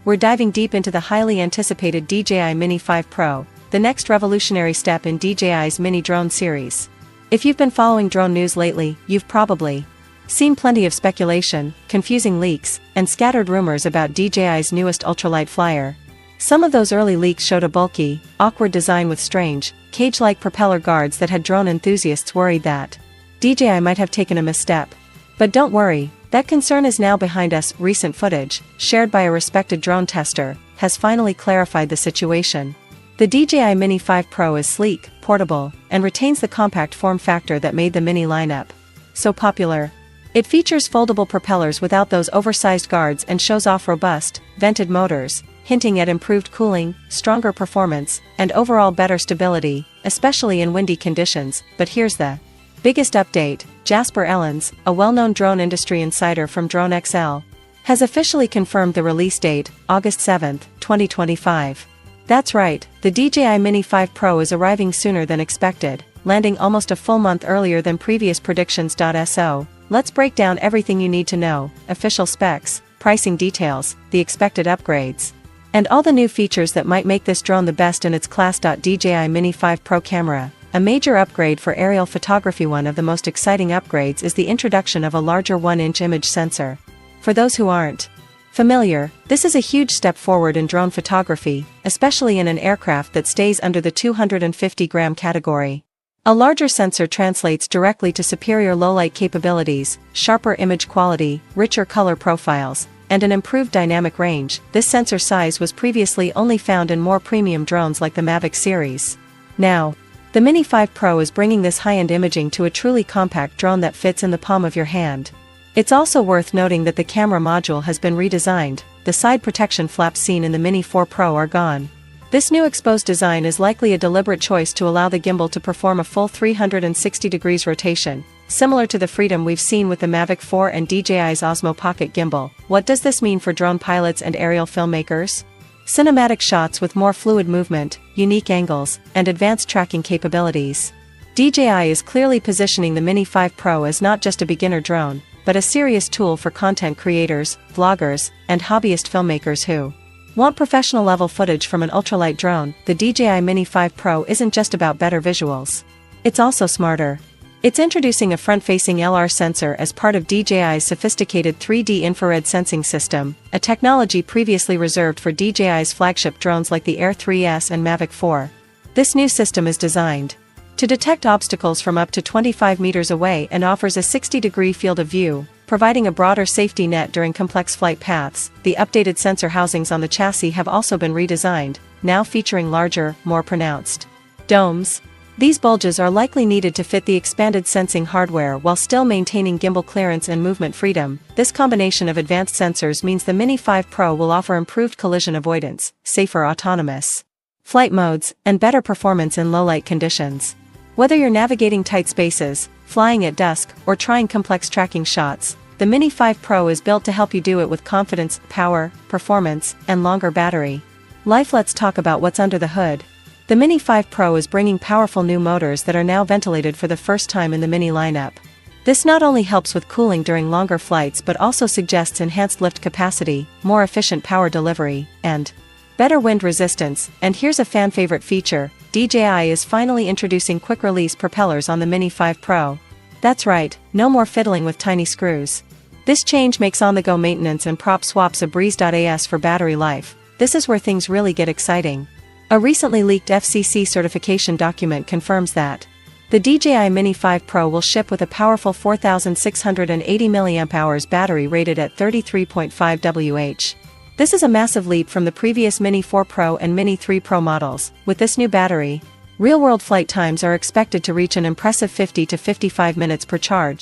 we're diving deep into the highly anticipated DJI Mini 5 Pro, the next revolutionary step in DJI's Mini drone series. If you've been following drone news lately, you've probably seen plenty of speculation, confusing leaks, and scattered rumors about DJI's newest ultralight flyer. Some of those early leaks showed a bulky, awkward design with strange, cage-like propeller guards that had drone enthusiasts worried that DJI might have taken a misstep. But don't worry, that concern is now behind us. Recent footage, shared by a respected drone tester, has finally clarified the situation. The DJI Mini 5 Pro is sleek, portable, and retains the compact form factor that made the Mini lineup so popular. It features foldable propellers without those oversized guards and shows off robust, vented motors, hinting at improved cooling, stronger performance, and overall better stability, especially in windy conditions. But here's the biggest update. Jasper Ellens, a well-known drone industry insider from Drone XL, has officially confirmed the release date, August 7, 2025. That's right, the DJI Mini 5 Pro is arriving sooner than expected, landing almost a full month earlier than previous predictions. So, let's break down everything you need to know: official specs, pricing details, the expected upgrades, and all the new features that might make this drone the best in its class. DJI Mini 5 Pro camera, a major upgrade for aerial photography. One of the most exciting upgrades is the introduction of a larger 1-inch image sensor. For those who aren't familiar, this is a huge step forward in drone photography, especially in an aircraft that stays under the 250-gram category. A larger sensor translates directly to superior low-light capabilities, sharper image quality, richer color profiles, and an improved dynamic range. This sensor size was previously only found in more premium drones like the Mavic series. Now, the Mini 5 Pro is bringing this high-end imaging to a truly compact drone that fits in the palm of your hand. It's also worth noting that the camera module has been redesigned. The side protection flaps seen in the Mini 4 Pro are gone. This new exposed design is likely a deliberate choice to allow the gimbal to perform a full 360 degrees rotation, similar to the freedom we've seen with the Mavic 4 and DJI's Osmo Pocket gimbal. What does this mean for drone pilots and aerial filmmakers? Cinematic shots with more fluid movement, unique angles, and advanced tracking capabilities. DJI is clearly positioning the Mini 5 Pro as not just a beginner drone, but a serious tool for content creators, vloggers, and hobbyist filmmakers who want professional-level footage from an ultralight drone. The DJI Mini 5 Pro isn't just about better visuals. It's also smarter. It's introducing a front-facing LR sensor as part of DJI's sophisticated 3D infrared sensing system, a technology previously reserved for DJI's flagship drones like the Air 3S and Mavic 4. This new system is designed to detect obstacles from up to 25 meters away and offers a 60-degree field of view, providing a broader safety net during complex flight paths. The updated sensor housings on the chassis have also been redesigned, now featuring larger, more pronounced domes. These bulges are likely needed to fit the expanded sensing hardware while still maintaining gimbal clearance and movement freedom. This combination of advanced sensors means the Mini 5 Pro will offer improved collision avoidance, safer autonomous flight modes, and better performance in low-light conditions. Whether you're navigating tight spaces, flying at dusk, or trying complex tracking shots, the Mini 5 Pro is built to help you do it with confidence, power, performance, and longer battery life. Let's talk about what's under the hood. The Mini 5 Pro is bringing powerful new motors that are now ventilated for the first time in the Mini lineup. This not only helps with cooling during longer flights but also suggests enhanced lift capacity, more efficient power delivery, and better wind resistance. And here's a fan-favorite feature: DJI is finally introducing quick-release propellers on the Mini 5 Pro. That's right, no more fiddling with tiny screws. This change makes on-the-go maintenance and prop swaps a breeze. As for battery life, this is where things really get exciting. A recently leaked FCC certification document confirms that the DJI Mini 5 Pro will ship with a powerful 4,680 mAh battery rated at 33.5 Wh. This is a massive leap from the previous Mini 4 Pro and Mini 3 Pro models. With this new battery, real-world flight times are expected to reach an impressive 50 to 55 minutes per charge.